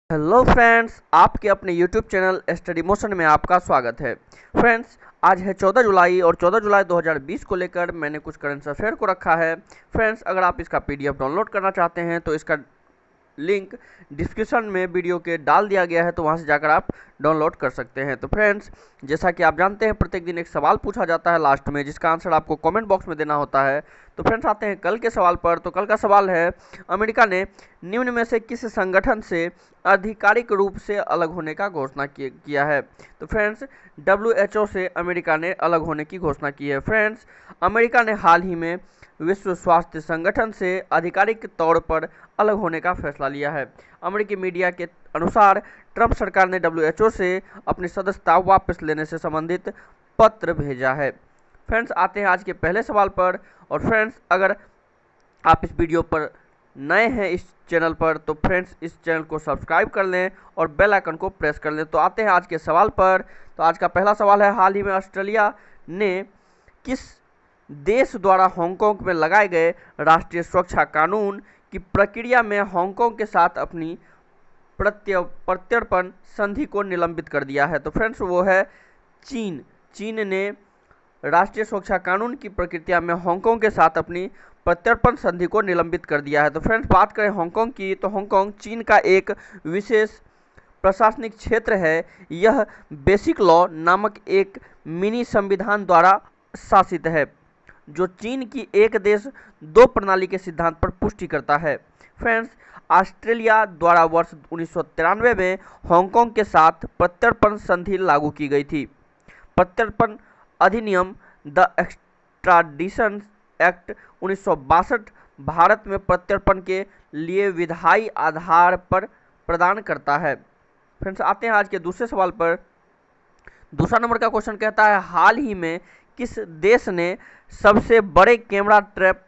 Hello friends, आपके अपने YouTube channel study motion में आपका स्वागत है। फ्रेंड्स, आज है 14 जुलाई और 14 जुलाई 2020 को लेकर मैंने कुछ करंट अफेयर को रखा है। फ्रेंड्स, अगर आप इसका पीडीएफ डाउनलोड करना चाहते हैं तो इसका लिंक डिस्क्रिप्शन में वीडियो के डाल दिया गया है, तो वहां से जाकर आप डाउनलोड कर सकते हैं। तो फ्रेंड्स, जैसा कि आप जानते हैं, प्रत्येक दिन एक सवाल पूछा जाता है लास्ट में, जिसका आंसर आपको कमेंट बॉक्स में देना होता है। तो फ्रेंड्स, आते हैं कल के सवाल पर। तो कल का सवाल है, अमेरिका ने निम्न में से किस संगठन से आधिकारिक रूप से अलग होने का घोषणा किया है? तो फ्रेंड्स, WHO से अमेरिका ने अलग होने की घोषणा की है। फ्रेंड्स, अमेरिका ने हाल ही में विश्व स्वास्थ्य संगठन से आधिकारिक तौर पर अलग होने का फैसला लिया है। अमेरिकी मीडिया के अनुसार ट्रंप सरकार ने WHO से अपनी सदस्यता वापस लेने से संबंधित पत्र भेजा है। फ्रेंड्स, आते हैं आज के पहले सवाल पर। और फ्रेंड्स, अगर आप इस वीडियो पर नए हैं इस चैनल पर, तो फ्रेंड्स इस चैनल को सब्सक्राइब कर लें और बेल आइकन को प्रेस कर लें। तो आते हैं आज के सवाल पर। तो आज का पहला सवाल है, हाल ही में ऑस्ट्रेलिया ने किस देश द्वारा हांगकांग में लगाए गए राष्ट्रीय सुरक्षा कानून की प्रक्रिया में हांगकांग के साथ अपनी प्रत्यर्पण संधि को निलंबित कर दिया है? तो फ्रेंड्स, वो है चीन। चीन ने राष्ट्रीय सुरक्षा कानून की प्रक्रिया में हांगकांग के साथ अपनी प्रत्यर्पण संधि को निलंबित कर दिया है। तो फ्रेंड्स, बात करें हांगकांग की, तो हांगकांग चीन का एक विशेष प्रशासनिक क्षेत्र है। यह बेसिक लॉ नामक एक मिनी संविधान द्वारा शासित है, जो चीन की एक देश दो प्रणाली के सिद्धांत पर पुष्टि करता है। फ्रेंड्स, ऑस्ट्रेलिया द्वारा वर्ष 1993 में हांगकांग के साथ प्रत्यर्पण संधि लागू की गई थी। प्रत्यर्पण अधिनियम द एक्स्ट्राडिशन एक्ट 1962 भारत में प्रत्यर्पण के लिए विधायी आधार पर प्रदान करता है। फ्रेंड्स, आते हैं आज के दूसरे सवाल पर। दूसरा नंबर का क्वेश्चन कहता है, हाल ही में किस देश ने सबसे बड़े कैमरा ट्रैप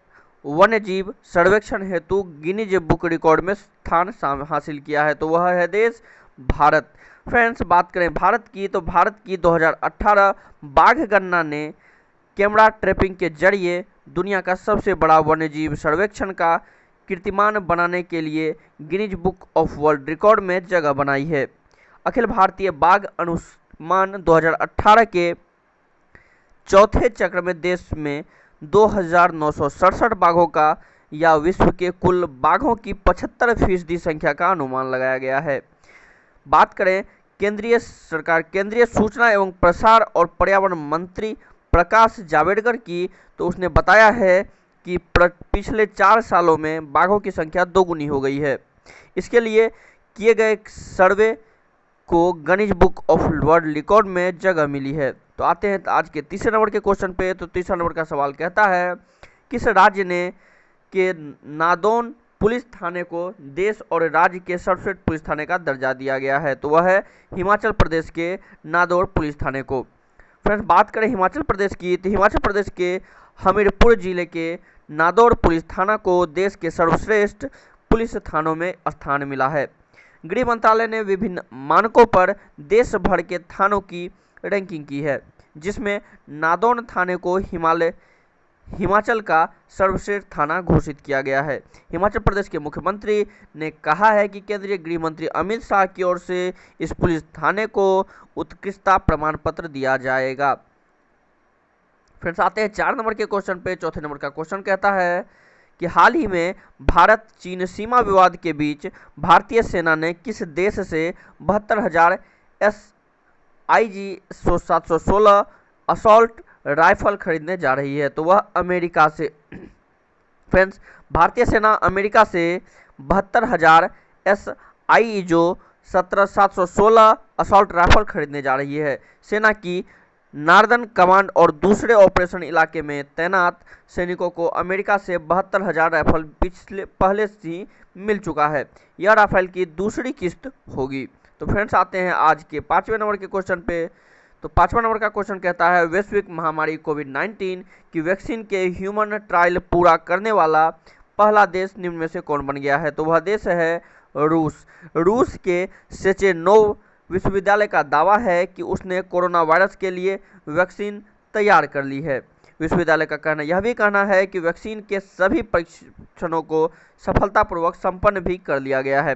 वन्यजीव सर्वेक्षण हेतु गिनीज बुक रिकॉर्ड में स्थान हासिल किया है? तो वह है देश भारत। फ्रेंड्स, बात करें भारत की, तो भारत की 2018 बाघ गणना ने कैमरा ट्रैपिंग के जरिए दुनिया का सबसे बड़ा वन्यजीव सर्वेक्षण का कीर्तिमान बनाने के लिए Guinness book of world record में जगह बनाई है। अखिल भारतीय बाघ अनुमान 2018 के चौथे चक्र में देश में 2967 बाघों का या विश्व के कुल बाघों की 75% संख्या का अनुमान लगाया गया है। बात करें केंद्रीय सूचना एवं प्रसार और पर्यावरण मंत्री प्रकाश जावड़ेकर की, तो उसने बताया है कि पिछले 4 सालों में बाघों की संख्या दोगुनी हो गई है। इसके लिए किए गए सर्वे को Guinness book of world record में जगह मिली है। तो आते हैं आज के तीसरे नंबर के क्वेश्चन पे। तो तीसरा नंबर का सवाल कहता है, किस राज्य ने के नादौन पुलिस थाने को देश और राज्य के सर्वश्रेष्ठ पुलिस थाने का दर्जा दिया गया है? तो वह है हिमाचल प्रदेश के नादौर पुलिस थाने को। फ्रेंड्स, बात करें हिमाचल प्रदेश की, तो हिमाचल प्रदेश के हमीरपुर जिले के नादौर पुलिस थाना को देश के सर्वश्रेष्ठ पुलिस थानों में स्थान मिला है। गृह मंत्रालय ने विभिन्न मानकों पर देश भर के थानों की रैंकिंग की है, जिसमें नादौन थाने को हिमाचल का सर्वश्रेष्ठ थाना घोषित किया गया है। हिमाचल प्रदेश के मुख्यमंत्री ने कहा है कि केंद्रीय गृह मंत्री अमित शाह की ओर से इस पुलिस थाने को उत्कृष्टता प्रमाण पत्र दिया जाएगा। फ्रेंड्स, आते हैं 4 नंबर के क्वेश्चन पे। चौथे नंबर का क्वेश्चन कहता है कि हाल ही में भारत चीन सीमा विवाद के बीच भारतीय सेना ने किस देश से 72,000 SIG 716 असॉल्ट राइफल खरीदने जा रही है? तो वह अमेरिका से। फ्रेंड्स, भारतीय सेना अमेरिका से 72,000 SIG 716 असॉल्ट राइफल खरीदने जा रही है। सेना की नार्दर्न कमांड और दूसरे ऑपरेशन इलाके में तैनात सैनिकों को अमेरिका से 72,000 राइफल पहले से मिल चुका है। यह राइफल की दूसरी किस्त होगी। तो फ्रेंड्स, आते हैं आज के 5वें नंबर के क्वेश्चन पे। तो 5वां नंबर का क्वेश्चन कहता है, वैश्विक महामारी कोविड-19 की वैक्सीन के ह्यूमन ट्रायल पूरा करने वाला पहला देश निम्न में से कौन बन गया है? तो वह देश है रूस। रूस के सेचेनोव विश्वविद्यालय का दावा है कि उसने कोरोना वायरस के लिए वैक्सीन तैयार कर ली है। विश्वविद्यालय का कहना यह भी कहना है कि वैक्सीन के सभी परीक्षणों को सफलतापूर्वक संपन्न भी कर लिया गया है।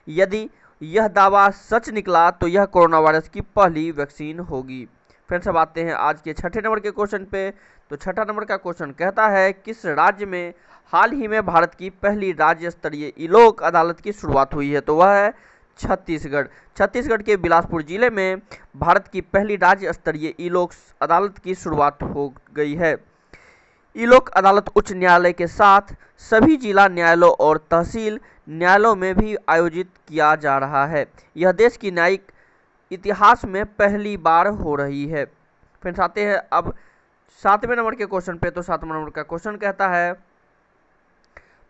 यदि यह दावा सच निकला तो यह कोरोना वायरस की पहली वैक्सीन होगी। फ्रेंड्स अब आते हैं आज के छठे नंबर के क्वेश्चन पे। तो छठा नंबर का क्वेश्चन कहता है, किस राज्य में हाल ही में भारत की पहली राज्य स्तरीय ई लोक अदालत की शुरुआत हुई है? तो वह है छत्तीसगढ़। छत्तीसगढ़ के बिलासपुर जिले में भारत की पहली राज्य स्तरीय ई लोक अदालत की शुरुआत हो गई है। ई लोक अदालत उच्च न्यायालय के साथ सभी जिला न्यायालयों और तहसील न्यायालयों में भी आयोजित किया जा रहा है। यह देश की न्यायिक इतिहास में पहली बार हो रही है। फ्रेंड्स आते हैं अब सातवें नंबर के क्वेश्चन पे। तो सातवें नंबर का क्वेश्चन कहता है,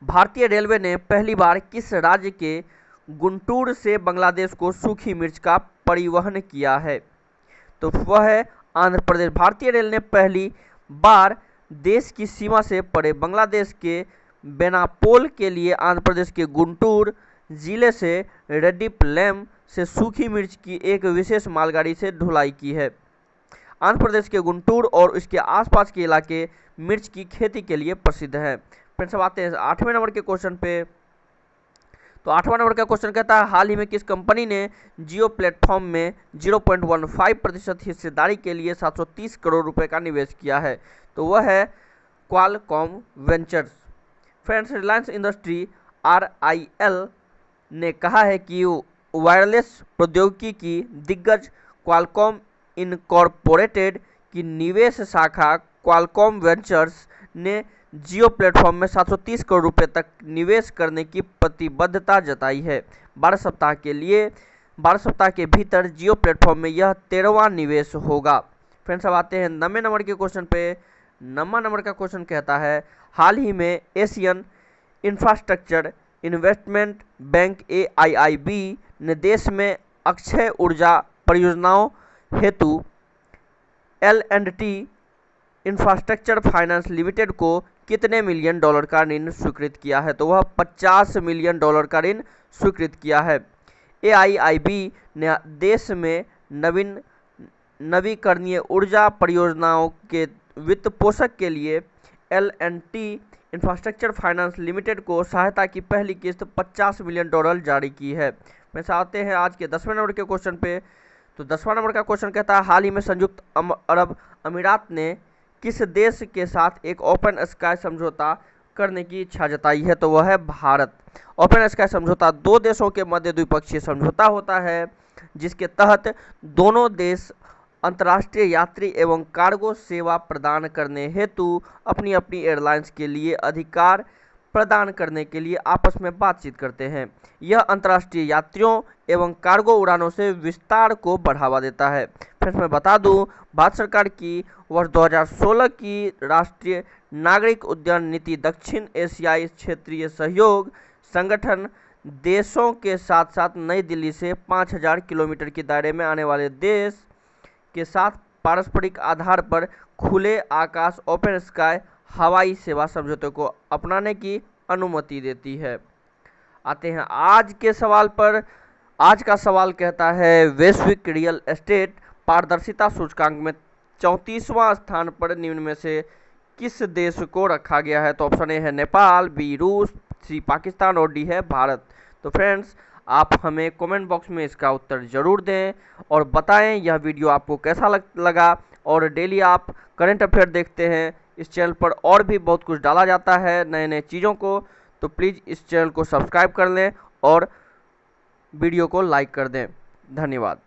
भारतीय रेलवे ने पहली बार किस राज्य के गुंटूर से बांग्लादेश को सूखी मिर्च का परिवहन किया है? तो वह है आंध्र प्रदेश। भारतीय रेल ने पहली बार देश की सीमा से परे बांग्लादेश के बेनापोल के लिए आंध्र प्रदेश के गुंटूर जिले से रेड्डीपलेम से सूखी मिर्च की एक विशेष मालगाड़ी से ढुलाई की है। आंध्र प्रदेश के गुंटूर और इसके आसपास के इलाके मिर्च की खेती के लिए प्रसिद्ध है। फ्रेंड्स अब आते हैं आठवें नंबर के क्वेश्चन पे। तो आठवां नंबर का क्वेश्चन कहता है, हाल ही में किस कंपनी ने जियो प्लेटफॉर्म में 0.15% हिस्सेदारी के लिए 730 करोड़ रुपए का निवेश किया है? तो वह है Qualcomm ventures. Friends Reliance industry RIL ने कहा है कि वायरलेस प्रौद्योगिकी की दिग्गज क्वालकॉम इनकॉर्पोरेटेड की निवेश शाखा क्वालकॉम वेंचर्स ने जियो प्लेटफॉर्म में 730 करोड़ रुपए तक निवेश करने की प्रतिबद्धता जताई है। 12 सप्ताह के भीतर जियो प्लेटफॉर्म में यह 13वां निवेश होगा। फ्रेंड्स अब आते हैं 9वें नंबर के क्वेश्चन पे। 9वां नंबर का क्वेश्चन कहता है, हाल ही में Asian infrastructure investment bank AIIB ने देश में अक्षय ऊर्जा परियोजनाओं हेतु L&T इंफ्रास्ट्रक्चर फाइनेंस लिमिटेड को कितने मिलियन डॉलर का ऋण स्वीकृत किया है? तो वह 50 मिलियन डॉलर का ऋण स्वीकृत किया है। AIIB ने देश में नवीकरणीय ऊर्जा परियोजनाओं के वित्त पोषण के लिए L&T इंफ्रास्ट्रक्चर फाइनेंस लिमिटेड को सहायता की पहली किस्त 50 मिलियन डॉलर जारी की है। मैं आते हैं आज के 10वें नंबर के क्वेश्चन पे। तो 10वां नंबर का क्वेश्चन कहता है, हाल ही में संयुक्त अरब अमीरात ने किस देश के साथ एक ओपन स्काई समझौता करने की इच्छा जताई है? तो वह है भारत। ओपन स्काई समझौता दो देशों के मध्य द्विपक्षीय समझौता होता है, जिसके तहत दोनों देश अंतर्राष्ट्रीय यात्री एवं कार्गो सेवा प्रदान करने हेतु अपनी अपनी एयरलाइंस के लिए अधिकार प्रदान करने के लिए आपस में बातचीत करते हैं। यह अंतर्राष्ट्रीय यात्रियों एवं कार्गो उड़ानों से विस्तार को बढ़ावा देता है। फिर मैं बता दूं, भारत सरकार की वर्ष 2016 की राष्ट्रीय नागरिक उड्डयन नीति दक्षिण एशियाई क्षेत्रीय सहयोग संगठन देशों के साथ साथ नई दिल्ली से 5000 किलोमीटर के दायरे में आने वाले देश के साथ पारस्परिक आधार पर खुले आकाश ओपन स्काई हवाई सेवा समझौते को अपनाने की अनुमति देती है। आते हैं आज के सवाल पर। आज का सवाल कहता है, वैश्विक रियल एस्टेट पारदर्शिता सूचकांक में 34वां स्थान पर निम्न में से किस देश को रखा गया है? तो ऑप्शन ए है नेपाल, बी रूस, सी पाकिस्तान और डी है भारत। तो फ्रेंड्स आप हमें कमेंट बॉक्स में इसका उत्तर ज़रूर दें और बताएं यह वीडियो आपको कैसा लगा। और डेली आप करंट अफेयर देखते हैं, इस चैनल पर और भी बहुत कुछ डाला जाता है नए नए चीज़ों को, तो प्लीज़ इस चैनल को सब्सक्राइब कर लें और वीडियो को लाइक कर दें। धन्यवाद।